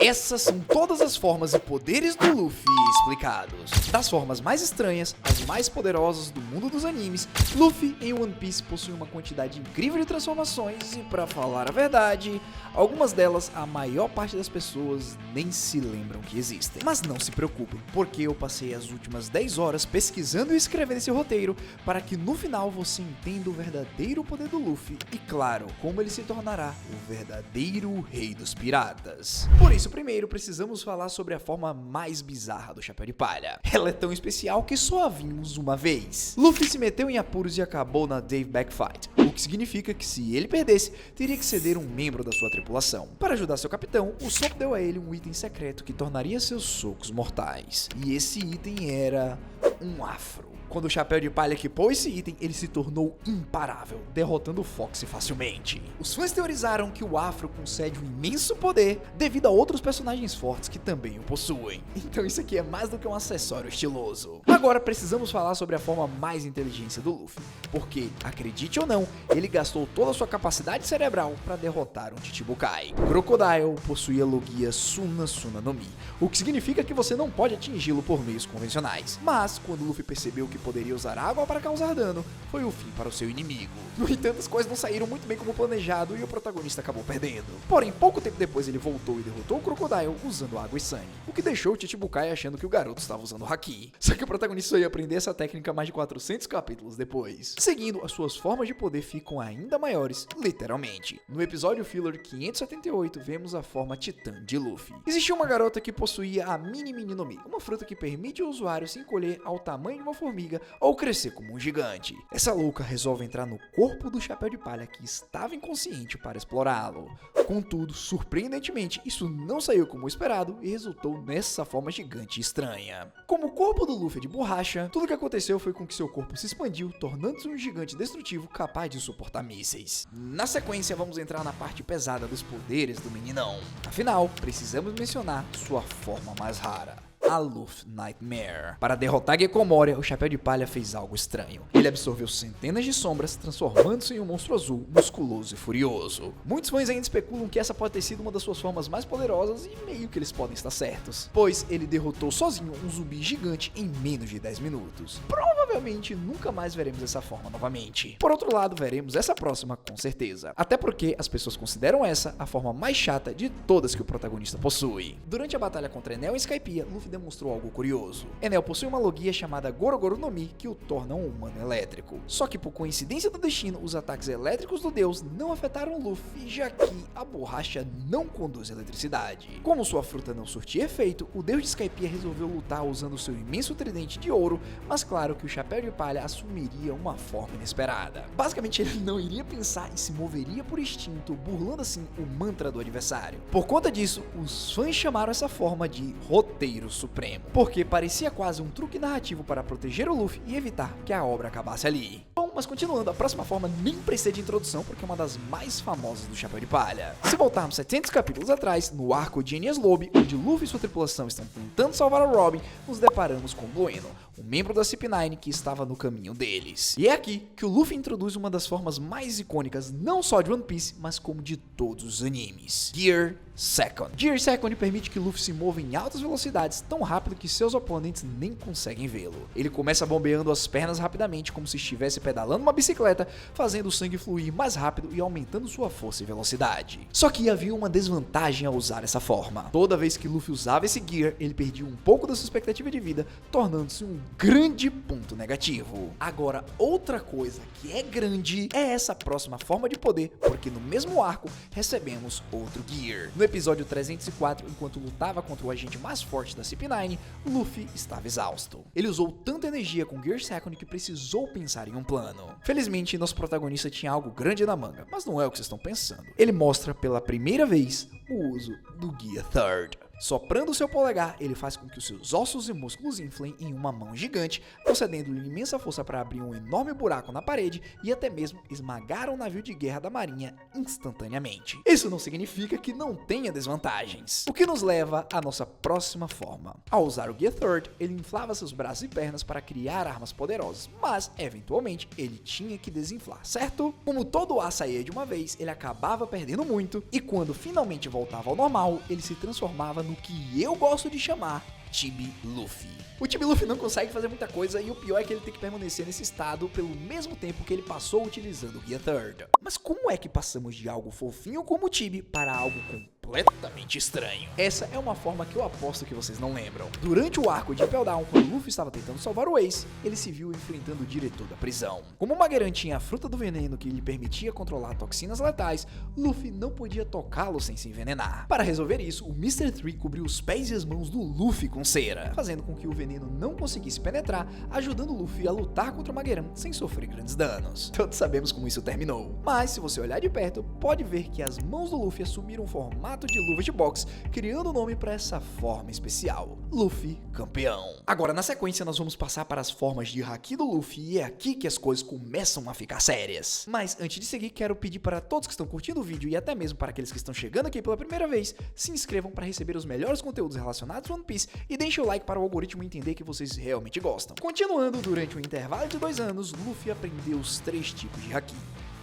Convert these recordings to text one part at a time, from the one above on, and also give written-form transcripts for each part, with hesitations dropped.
Essas são todas as formas e poderes do Luffy explicados. Das formas mais estranhas às mais poderosas do mundo dos animes, Luffy em One Piece possui uma quantidade incrível de transformações e, pra falar a verdade, algumas delas a maior parte das pessoas nem se lembram que existem. Mas não se preocupem, porque eu passei as últimas 10 horas pesquisando e escrevendo esse roteiro para que no final você entenda o verdadeiro poder do Luffy e, claro, como ele se tornará o verdadeiro rei dos piratas. Por isso, primeiro precisamos falar sobre a forma mais bizarra do Chapéu de Palha. Ela é tão especial que só a vimos uma vez. Luffy se meteu em apuros e acabou na Dave Backfight, o que significa que se ele perdesse, teria que ceder um membro da sua tripulação. Para ajudar seu capitão, o Sop deu a ele um item secreto que tornaria seus socos mortais. E esse item era um afro. Quando o Chapéu de Palha equipou esse item, ele se tornou imparável, derrotando o Foxy facilmente. Os fãs teorizaram que o Afro concede um imenso poder devido a outros personagens fortes que também o possuem. Então isso aqui é mais do que um acessório estiloso. Agora precisamos falar sobre a forma mais inteligente do Luffy, porque, acredite ou não, ele gastou toda a sua capacidade cerebral para derrotar um Chichibukai. O Crocodile possuía a logia Suna Suna no Mi, o que significa que você não pode atingi-lo por meios convencionais. Mas, quando Luffy percebeu que poderia usar água para causar dano, foi o fim para o seu inimigo. No entanto, as coisas não saíram muito bem como planejado e o protagonista acabou perdendo. Porém, pouco tempo depois ele voltou e derrotou o Crocodile usando água e sangue, o que deixou o Chichibukai achando que o garoto estava usando Haki. Só que o protagonista só ia aprender essa técnica mais de 400 capítulos depois. Seguindo, as suas formas de poder ficam ainda maiores, literalmente. No episódio filler 578, vemos a forma Titã de Luffy. Existia uma garota que possuía a Mini Mini no Mi, uma fruta que permite ao usuário se encolher ao tamanho de uma formiga ou crescer como um gigante. Essa louca resolve entrar no corpo do Chapéu de Palha que estava inconsciente para explorá-lo. Contudo, surpreendentemente, isso não saiu como esperado e resultou nessa forma gigante e estranha. Como o corpo do Luffy é de borracha, tudo o que aconteceu foi com que seu corpo se expandiu, tornando-se um gigante destrutivo capaz de suportar mísseis. Na sequência, vamos entrar na parte pesada dos poderes do meninão. Afinal, precisamos mencionar sua forma mais rara, a Luffy Nightmare. Para derrotar Gecko Moria, o Chapéu de Palha fez algo estranho. Ele absorveu centenas de sombras, transformando-se em um monstro azul, musculoso e furioso. Muitos fãs ainda especulam que essa pode ter sido uma das suas formas mais poderosas e meio que eles podem estar certos, pois ele derrotou sozinho um zumbi gigante em menos de 10 minutos. Provavelmente nunca mais veremos essa forma novamente. Por outro lado, veremos essa próxima com certeza. Até porque as pessoas consideram essa a forma mais chata de todas que o protagonista possui. Durante a batalha contra Enel e Skypiea, Luffy demonstrou algo curioso. Enel possui uma logia chamada Gorogoro no Mi que o torna um humano elétrico. Só que por coincidência do destino, os ataques elétricos do deus não afetaram Luffy, já que a borracha não conduz eletricidade. Como sua fruta não surtia efeito, o deus de Skypiea resolveu lutar usando seu imenso tridente de ouro, mas claro que o Chapéu de Palha assumiria uma forma inesperada. Basicamente, ele não iria pensar e se moveria por instinto, burlando assim o mantra do adversário. Por conta disso, os fãs chamaram essa forma de Roteiro Supremo, porque parecia quase um truque narrativo para proteger o Luffy e evitar que a obra acabasse ali. Bom, mas continuando, a próxima forma nem precisa de introdução porque é uma das mais famosas do Chapéu de Palha. Se voltarmos 700 capítulos atrás, no arco de Enies Lobby, onde Luffy e sua tripulação estão tentando salvar a Robin, nos deparamos com Blueno, um membro da CP9 que estava no caminho deles. E é aqui que o Luffy introduz uma das formas mais icônicas não só de One Piece, mas como de todos os animes: Gear Second. Gear Second permite que Luffy se mova em altas velocidades, tão rápido que seus oponentes nem conseguem vê-lo. Ele começa bombeando as pernas rapidamente, como se estivesse pedalando uma bicicleta, fazendo o sangue fluir mais rápido e aumentando sua força e velocidade. Só que havia uma desvantagem ao usar essa forma. Toda vez que Luffy usava esse Gear, ele perdia um pouco da sua expectativa de vida, tornando-se um grande ponto negativo. Agora, outra coisa que é grande é essa próxima forma de poder, porque no mesmo arco recebemos outro Gear. No episódio 304, enquanto lutava contra o agente mais forte da CP9, Luffy estava exausto. Ele usou tanta energia com Gear Second que precisou pensar em um plano. Felizmente, nosso protagonista tinha algo grande na manga, mas não é o que vocês estão pensando. Ele mostra pela primeira vez o uso do Gear Third. Soprando seu polegar, ele faz com que os seus ossos e músculos inflem em uma mão gigante, concedendo-lhe imensa força para abrir um enorme buraco na parede e até mesmo esmagar um navio de guerra da marinha instantaneamente. Isso não significa que não tenha desvantagens, o que nos leva à nossa próxima forma. Ao usar o Gear Third, ele inflava seus braços e pernas para criar armas poderosas, mas eventualmente ele tinha que desinflar, certo? Como todo ar saía de uma vez, ele acabava perdendo muito, e quando finalmente voltava ao normal, ele se transformava no que eu gosto de chamar Chibi Luffy. O Chibi Luffy não consegue fazer muita coisa e o pior é que ele tem que permanecer nesse estado pelo mesmo tempo que ele passou utilizando o Gear Third. Mas como é que passamos de algo fofinho como o Chibi para algo completamente estranho? Essa é uma forma que eu aposto que vocês não lembram. Durante o arco de Impel Down, quando Luffy estava tentando salvar o Ace, ele se viu enfrentando o diretor da prisão. Como o Mageran tinha a fruta do veneno que lhe permitia controlar toxinas letais, Luffy não podia tocá-lo sem se envenenar. Para resolver isso, o Mr. 3 cobriu os pés e as mãos do Luffy com cera, fazendo com que o veneno não conseguisse penetrar, ajudando Luffy a lutar contra o Mageran sem sofrer grandes danos. Todos sabemos como isso terminou, mas se você olhar de perto, pode ver que as mãos do Luffy assumiram um formato de luva de boxe, criando o nome para essa forma especial, Luffy Campeão. Agora na sequência nós vamos passar para as formas de Haki do Luffy e é aqui que as coisas começam a ficar sérias. Mas antes de seguir, quero pedir para todos que estão curtindo o vídeo e até mesmo para aqueles que estão chegando aqui pela primeira vez, se inscrevam para receber os melhores conteúdos relacionados ao One Piece e deixem o like para o algoritmo entender que vocês realmente gostam. Continuando, durante um intervalo de 2 anos, Luffy aprendeu os 3 tipos de Haki: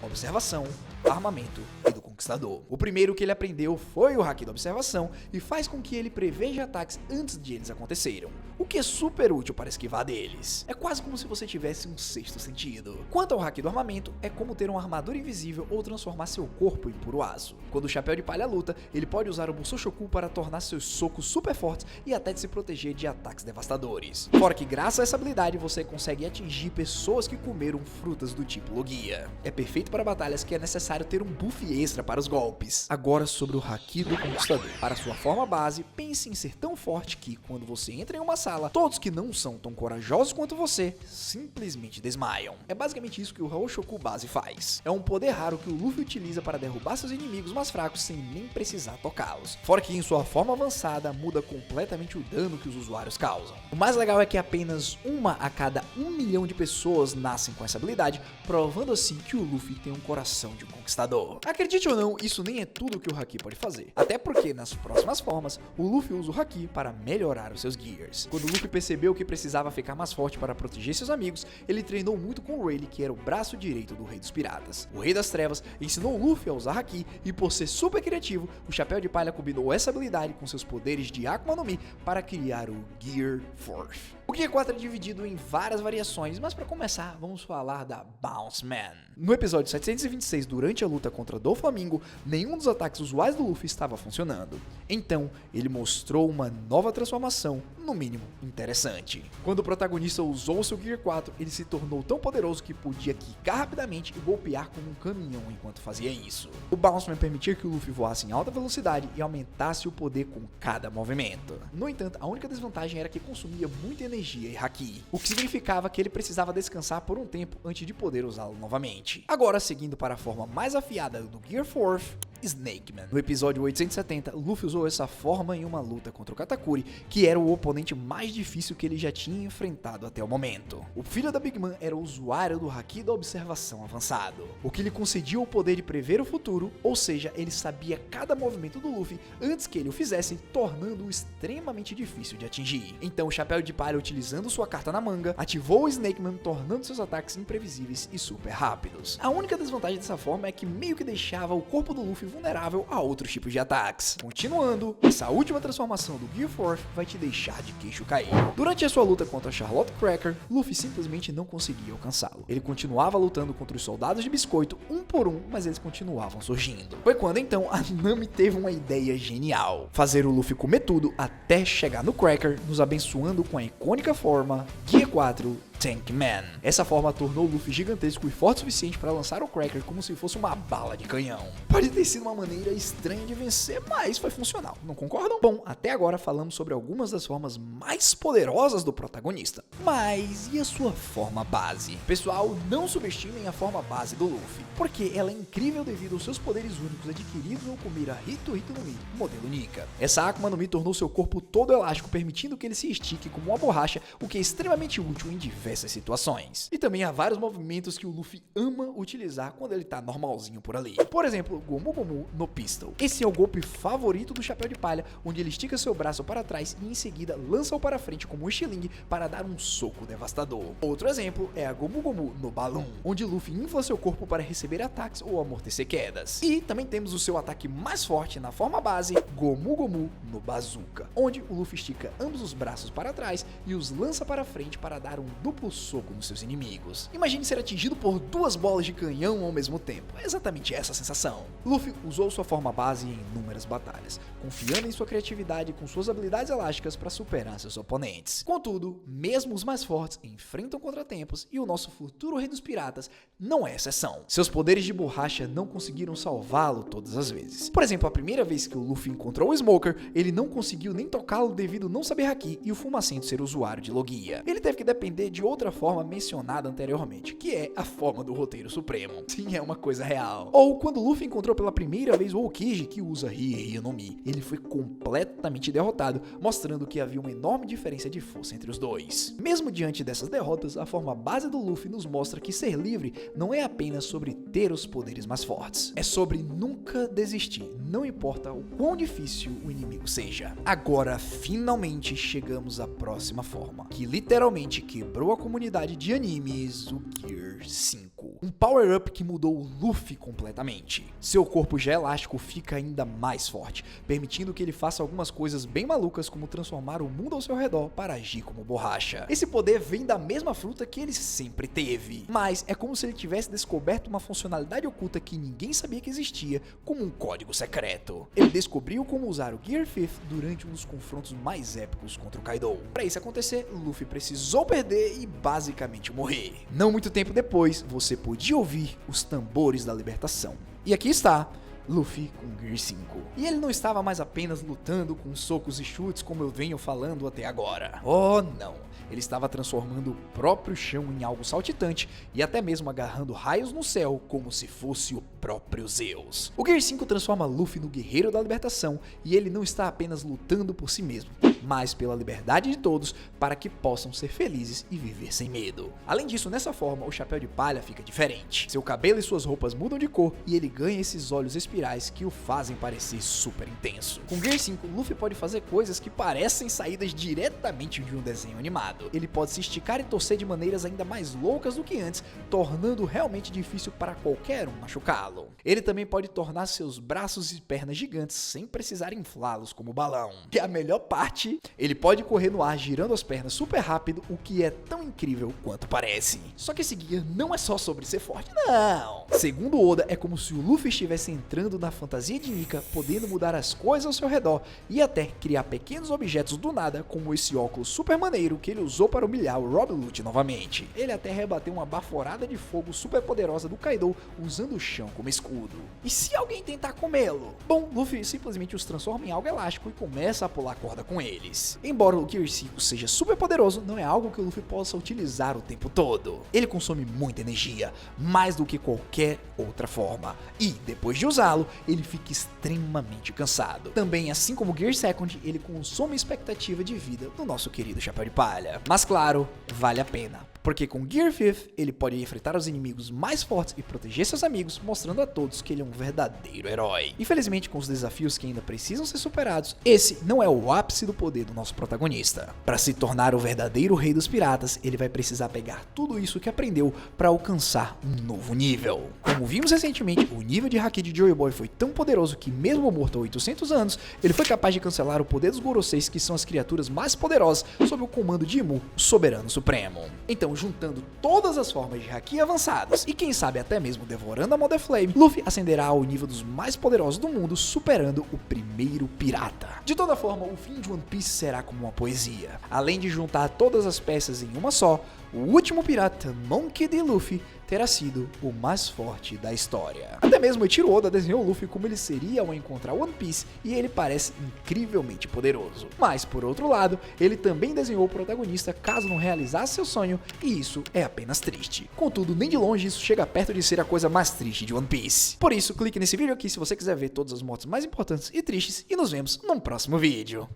observação, armamento e do conquistador. O primeiro que ele aprendeu foi o Haki da observação e faz com que ele preveja ataques antes de eles acontecerem, o que é super útil para esquivar deles. É quase como se você tivesse um sexto sentido. Quanto ao Haki do armamento, é como ter uma armadura invisível ou transformar seu corpo em puro aço. Quando o Chapéu de Palha luta, ele pode usar o Musoshoku para tornar seus socos super fortes e até de se proteger de ataques devastadores. Fora que graças a essa habilidade você consegue atingir pessoas que comeram frutas do tipo Logia. É perfeito para batalhas que é necessário ter um buff extra para os golpes. Agora sobre o Haki do Conquistador. Para sua forma base, pense em ser tão forte que, quando você entra em uma sala, todos que não são tão corajosos quanto você simplesmente desmaiam. É basicamente isso que o Haoshoku base faz. É um poder raro que o Luffy utiliza para derrubar seus inimigos mais fracos sem nem precisar tocá-los. Fora que em sua forma avançada muda completamente o dano que os usuários causam. O mais legal é que apenas uma a cada 1 milhão de pessoas nascem com essa habilidade, provando assim que o Luffy tem um coração de um conquistador. Acredite ou não, isso nem é tudo que o Haki pode fazer. Até porque nas próximas formas, o Luffy usa o Haki para melhorar os seus Gears. Quando o Luffy percebeu que precisava ficar mais forte para proteger seus amigos, ele treinou muito com o Rayleigh, que era o braço direito do Rei dos Piratas. O Rei das Trevas ensinou o Luffy a usar Haki e, por ser super criativo, o Chapéu de Palha combinou essa habilidade com seus poderes de Akuma no Mi para criar o Gear 4. O Gear 4 é dividido em várias variações, mas para começar, vamos falar da Bounce Man. No episódio 726, durante a luta contra Doflamingo, nenhum dos ataques usuais do Luffy estava funcionando. Então, ele mostrou uma nova transformação, no mínimo interessante. Quando o protagonista usou seu Gear 4, ele se tornou tão poderoso que podia quicar rapidamente e golpear como um caminhão enquanto fazia isso. O Bounce Man permitia que o Luffy voasse em alta velocidade e aumentasse o poder com cada movimento. No entanto, a única desvantagem era que consumia muita energia e Haki, o que significava que ele precisava descansar por um tempo antes de poder usá-lo novamente. Agora, seguindo para a forma mais afiada do Gear 4, Snake Man. No episódio 870, Luffy usou essa forma em uma luta contra o Katakuri, que era o oponente mais difícil que ele já tinha enfrentado até o momento. O filho da Big Mom era o usuário do Haki da observação avançado, o que lhe concedia o poder de prever o futuro, ou seja, ele sabia cada movimento do Luffy antes que ele o fizesse, tornando-o extremamente difícil de atingir. Então o Chapéu de Palha, utilizando sua carta na manga, ativou o Snake Man, tornando seus ataques imprevisíveis e super rápidos. A única desvantagem dessa forma é que meio que deixava o corpo do Luffy vulnerável a outros tipos de ataques. Continuando, essa última transformação do Gear 4 vai te deixar de queixo cair. Durante a sua luta contra Charlotte Cracker, Luffy simplesmente não conseguia alcançá-lo. Ele continuava lutando contra os soldados de biscoito um por um, mas eles continuavam surgindo. Foi quando então a Nami teve uma ideia genial: fazer o Luffy comer tudo até chegar no Cracker, nos abençoando com a icônica forma Gear 4 Tank Man. Essa forma tornou o Luffy gigantesco e forte o suficiente para lançar o Cracker como se fosse uma bala de canhão. Pode ter sido uma maneira estranha de vencer, mas foi funcional, não concordam? Bom, até agora falamos sobre algumas das formas mais poderosas do protagonista. Mas e a sua forma base? Pessoal, não subestimem a forma base do Luffy, porque ela é incrível devido aos seus poderes únicos adquiridos ao comer a Hito Hito no Mi, modelo Nika. Essa Akuma no Mi tornou seu corpo todo elástico, permitindo que ele se estique como uma borracha, o que é extremamente útil em diversos diversas situações. E também há vários movimentos que o Luffy ama utilizar quando ele tá normalzinho por ali. Por exemplo, Gomu Gomu no Pistol. Esse é o golpe favorito do Chapéu de Palha, onde ele estica seu braço para trás e em seguida lança-o para frente como um estilingue para dar um soco devastador. Outro exemplo é a Gomu Gomu no Balloon, onde Luffy infla seu corpo para receber ataques ou amortecer quedas. E também temos o seu ataque mais forte na forma base, Gomu Gomu no Bazooka, onde o Luffy estica ambos os braços para trás e os lança para frente para dar um duplo soco nos seus inimigos. Imagine ser atingido por duas bolas de canhão ao mesmo tempo. É exatamente essa a sensação. Luffy usou sua forma base em inúmeras batalhas, confiando em sua criatividade e com suas habilidades elásticas para superar seus oponentes. Contudo, mesmo os mais fortes enfrentam contratempos e o nosso futuro rei dos piratas não é exceção. Seus poderes de borracha não conseguiram salvá-lo todas as vezes. Por exemplo, a primeira vez que o Luffy encontrou o Smoker, ele não conseguiu nem tocá-lo devido a não saber haki e o Fumacento ser usuário de Logia. Ele teve que depender de outra forma mencionada anteriormente, que é a forma do roteiro supremo. Sim, é uma coisa real. Ou quando Luffy encontrou pela primeira vez o Aokiji, que usa Rie no Mi, ele foi completamente derrotado, mostrando que havia uma enorme diferença de força entre os dois. Mesmo diante dessas derrotas, a forma base do Luffy nos mostra que ser livre não é apenas sobre ter os poderes mais fortes, é sobre nunca desistir, não importa o quão difícil o inimigo seja. Agora, finalmente chegamos à próxima forma, que literalmente quebrou a comunidade de animes, o Gear 5. Um power-up que mudou o Luffy completamente. Seu corpo já elástico fica ainda mais forte, permitindo que ele faça algumas coisas bem malucas, como transformar o mundo ao seu redor para agir como borracha. Esse poder vem da mesma fruta que ele sempre teve, mas é como se ele tivesse descoberto uma funcionalidade oculta que ninguém sabia que existia, como um código secreto. Ele descobriu como usar o Gear 5 durante um dos confrontos mais épicos contra o Kaido. Para isso acontecer, Luffy precisou perder e basicamente morrer. Não muito tempo depois, você podia ouvir os tambores da libertação. E aqui está Luffy com Gear 5. E ele não estava mais apenas lutando com socos e chutes como eu venho falando até agora. Oh não! Ele estava transformando o próprio chão em algo saltitante e até mesmo agarrando raios no céu como se fosse o próprio Zeus. O Gear 5 transforma Luffy no guerreiro da libertação e ele não está apenas lutando por si mesmo, mas pela liberdade de todos para que possam ser felizes e viver sem medo. Além disso, nessa forma, o Chapéu de Palha fica diferente. Seu cabelo e suas roupas mudam de cor e ele ganha esses olhos espirais que o fazem parecer super intenso. Com Gear 5, Luffy pode fazer coisas que parecem saídas diretamente de um desenho animado. Ele pode se esticar e torcer de maneiras ainda mais loucas do que antes, tornando realmente difícil para qualquer um machucá-lo. Ele também pode tornar seus braços e pernas gigantes sem precisar inflá-los como balão. E a melhor parte, ele pode correr no ar girando as pernas super rápido, o que é tão incrível quanto parece. Só que esse Gear não é só sobre ser forte, não. Segundo Oda, é como se o Luffy estivesse entrando na fantasia de Nika, podendo mudar as coisas ao seu redor e até criar pequenos objetos do nada, como esse óculos super maneiro que ele usou para humilhar o Rob Lute novamente. Ele até rebateu uma baforada de fogo super poderosa do Kaido usando o chão como escudo. E se alguém tentar comê-lo? Bom, Luffy simplesmente os transforma em algo elástico e começa a pular corda com eles. Embora o Gear 5 seja super poderoso, não é algo que o Luffy possa utilizar o tempo todo. Ele consome muita energia, mais do que qualquer outra forma. E, depois de usá-lo, ele fica extremamente cansado. Também, assim como o Gear 2, ele consome a expectativa de vida do nosso querido Chapéu de Palha. Mas claro, vale a pena. Porque com Gear 5, ele pode enfrentar os inimigos mais fortes e proteger seus amigos, mostrando a todos que ele é um verdadeiro herói. Infelizmente, com os desafios que ainda precisam ser superados, esse não é o ápice do poder do nosso protagonista. Para se tornar o verdadeiro rei dos piratas, ele vai precisar pegar tudo isso que aprendeu para alcançar um novo nível. Como vimos recentemente, o nível de haki de Joy Boy foi tão poderoso que, mesmo morto há 800 anos, ele foi capaz de cancelar o poder dos Goroseis, que são as criaturas mais poderosas sob o comando de Imu, o Soberano Supremo. Então, juntando todas as formas de haki avançadas e quem sabe até mesmo devorando a Mother Flame, Luffy ascenderá ao nível dos mais poderosos do mundo, superando o primeiro pirata. De toda forma, o fim de One Piece será como uma poesia. Além de juntar todas as peças em uma só, o último pirata, Monkey D. Luffy, terá sido o mais forte da história. Até mesmo Eiichiro Oda desenhou o Luffy como ele seria ao encontrar One Piece e ele parece incrivelmente poderoso. Mas, por outro lado, ele também desenhou o protagonista caso não realizasse seu sonho e isso é apenas triste. Contudo, nem de longe isso chega perto de ser a coisa mais triste de One Piece. Por isso, clique nesse vídeo aqui se você quiser ver todas as mortes mais importantes e tristes e nos vemos num próximo vídeo.